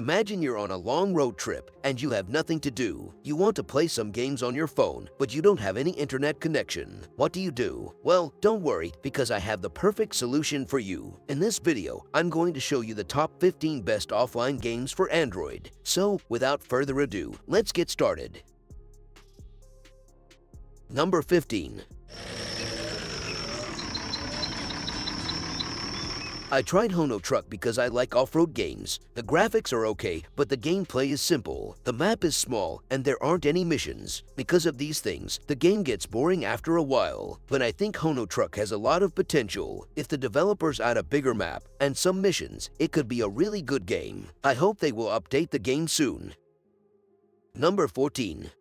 Imagine you're on a long road trip and you have nothing to do. You want to play some games on your phone, but you don't have any internet connection. What do? Well, don't worry, because I have the perfect solution for you. In this video, I'm going to show you the top 15 best offline games for Android. So, without further ado, let's get started. Number 15. I tried Hono Truck because I like off-road games. The graphics are okay, but the gameplay is simple. The map is small, and there aren't any missions. Because of these things, the game gets boring after a while. But I think Hono Truck has a lot of potential. If the developers add a bigger map and some missions, it could be a really good game. I hope they will update the game soon. Number 14.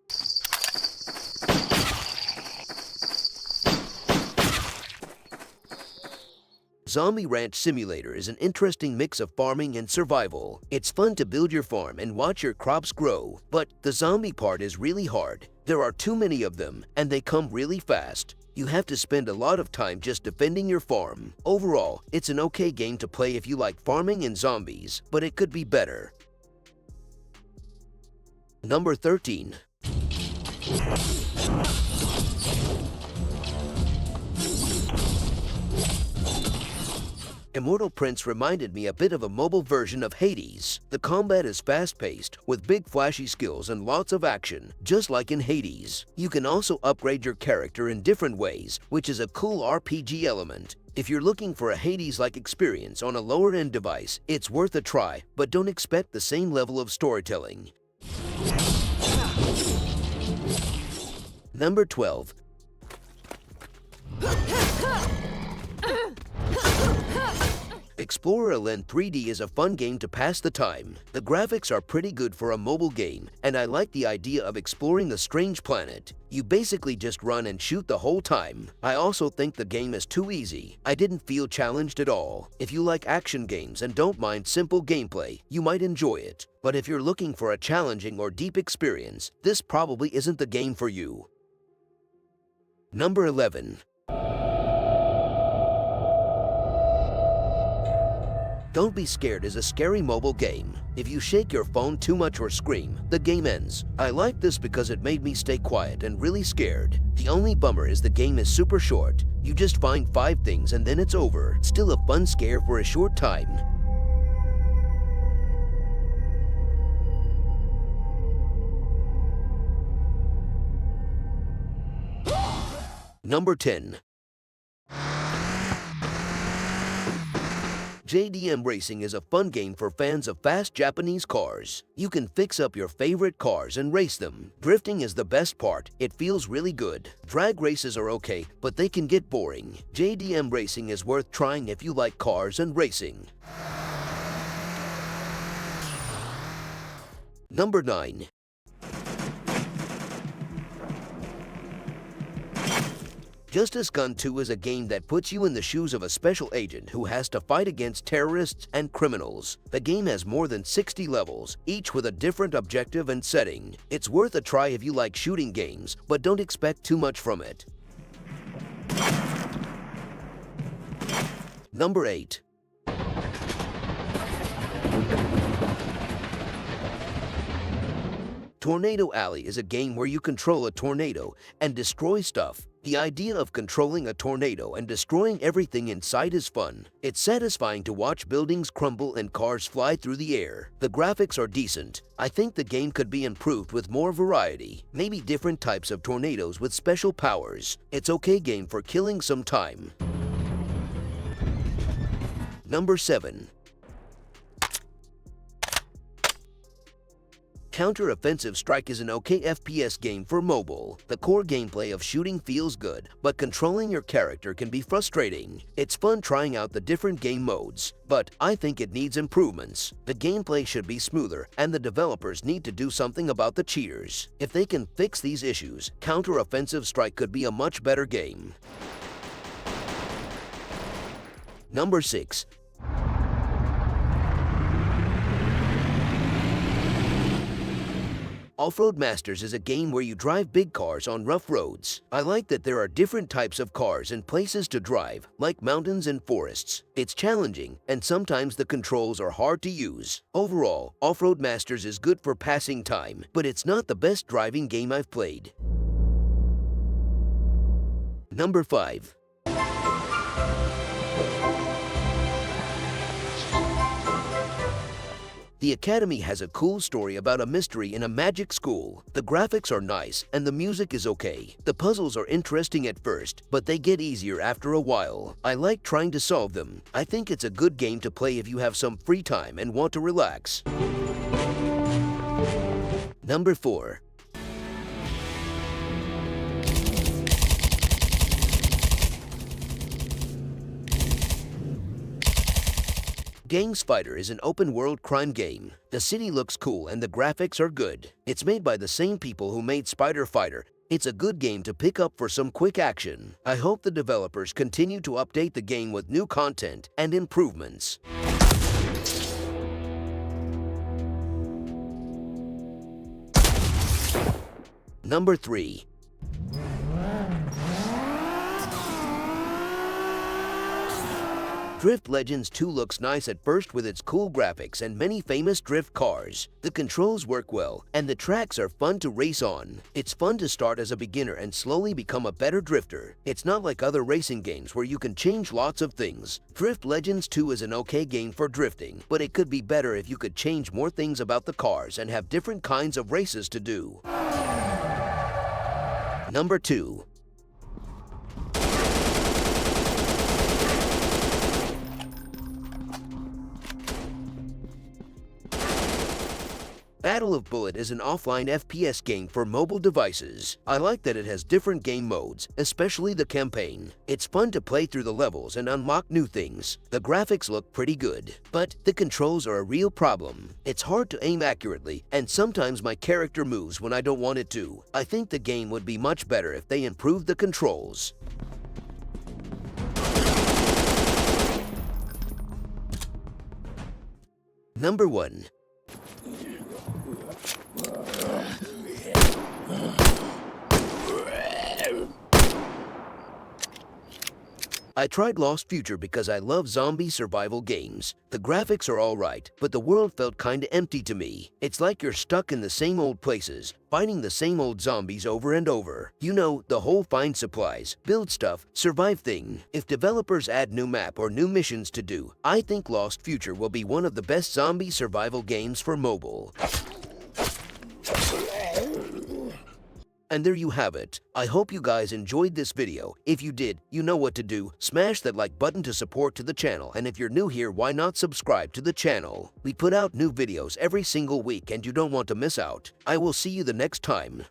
Zombie Ranch Simulator is an interesting mix of farming and survival. It's fun to build your farm and watch your crops grow, but the zombie part is really hard. There are too many of them, and they come really fast. You have to spend a lot of time just defending your farm. Overall, it's an okay game to play if you like farming and zombies, but it could be better. Number 13. Immortal Prince reminded me a bit of a mobile version of Hades. The combat is fast-paced, with big flashy skills and lots of action, just like in Hades. You can also upgrade your character in different ways, which is a cool RPG element. If you're looking for a Hades-like experience on a lower-end device, it's worth a try, but don't expect the same level of storytelling. Number 12. Explorer Elen 3D is a fun game to pass the time. The graphics are pretty good for a mobile game, and I like the idea of exploring a strange planet. You basically just run and shoot the whole time. I also think the game is too easy. I didn't feel challenged at all. If you like action games and don't mind simple gameplay, you might enjoy it. But if you're looking for a challenging or deep experience, this probably isn't the game for you. Number 11. Don't Be Scared is a scary mobile game. If you shake your phone too much or scream, the game ends. I like this because it made me stay quiet and really scared. The only bummer is the game is super short. You just find 5 things and then it's over. Still a fun scare for a short time. Number 10. JDM Racing is a fun game for fans of fast Japanese cars. You can fix up your favorite cars and race them. Drifting is the best part. It feels really good. Drag races are okay, but they can get boring. JDM Racing is worth trying if you like cars and racing. Number 9. Justice Gun 2 is a game that puts you in the shoes of a special agent who has to fight against terrorists and criminals. The game has more than 60 levels, each with a different objective and setting. It's worth a try if you like shooting games, but don't expect too much from it. Number 8. Tornado Alley is a game where you control a tornado and destroy stuff. The idea of controlling a tornado and destroying everything in sight is fun. It's satisfying to watch buildings crumble and cars fly through the air. The graphics are decent. I think the game could be improved with more variety, maybe different types of tornadoes with special powers. It's okay game for killing some time. Number 7. Counter-Offensive Strike is an okay FPS game for mobile. The core gameplay of shooting feels good, but controlling your character can be frustrating. It's fun trying out the different game modes, but I think it needs improvements. The gameplay should be smoother, and the developers need to do something about the cheaters. If they can fix these issues, Counter-Offensive Strike could be a much better game. Number 6. Offroad Masters is a game where you drive big cars on rough roads. I like that there are different types of cars and places to drive, like mountains and forests. It's challenging, and sometimes the controls are hard to use. Overall, Offroad Masters is good for passing time, but it's not the best driving game I've played. Number 5. The Academy has a cool story about a mystery in a magic school. The graphics are nice and the music is okay. The puzzles are interesting at first, but they get easier after a while. I like trying to solve them. I think it's a good game to play if you have some free time and want to relax. Number 4. Gang Spider is an open-world crime game. The city looks cool and the graphics are good. It's made by the same people who made Spider Fighter. It's a good game to pick up for some quick action. I hope the developers continue to update the game with new content and improvements. Number 3. Drift Legends 2 looks nice at first with its cool graphics and many famous drift cars. The controls work well, and the tracks are fun to race on. It's fun to start as a beginner and slowly become a better drifter. It's not like other racing games where you can change lots of things. Drift Legends 2 is an okay game for drifting, but it could be better if you could change more things about the cars and have different kinds of races to do. Number 2. Battle of Bullet is an offline FPS game for mobile devices. I like that it has different game modes, especially the campaign. It's fun to play through the levels and unlock new things. The graphics look pretty good, but the controls are a real problem. It's hard to aim accurately, and sometimes my character moves when I don't want it to. I think the game would be much better if they improved the controls. Number 1. I tried Lost Future because I love zombie survival games. The graphics are alright, but the world felt kinda empty to me. It's like you're stuck in the same old places, fighting the same old zombies over and over. You know, the whole find supplies, build stuff, survive thing. If developers add new map or new missions to do, I think Lost Future will be one of the best zombie survival games for mobile. And there you have it. I hope you guys enjoyed this video. If you did, you know what to do. Smash that like button to support to the channel, and if you're new here, why not subscribe to the channel? We put out new videos every single week and you don't want to miss out. I will see you the next time.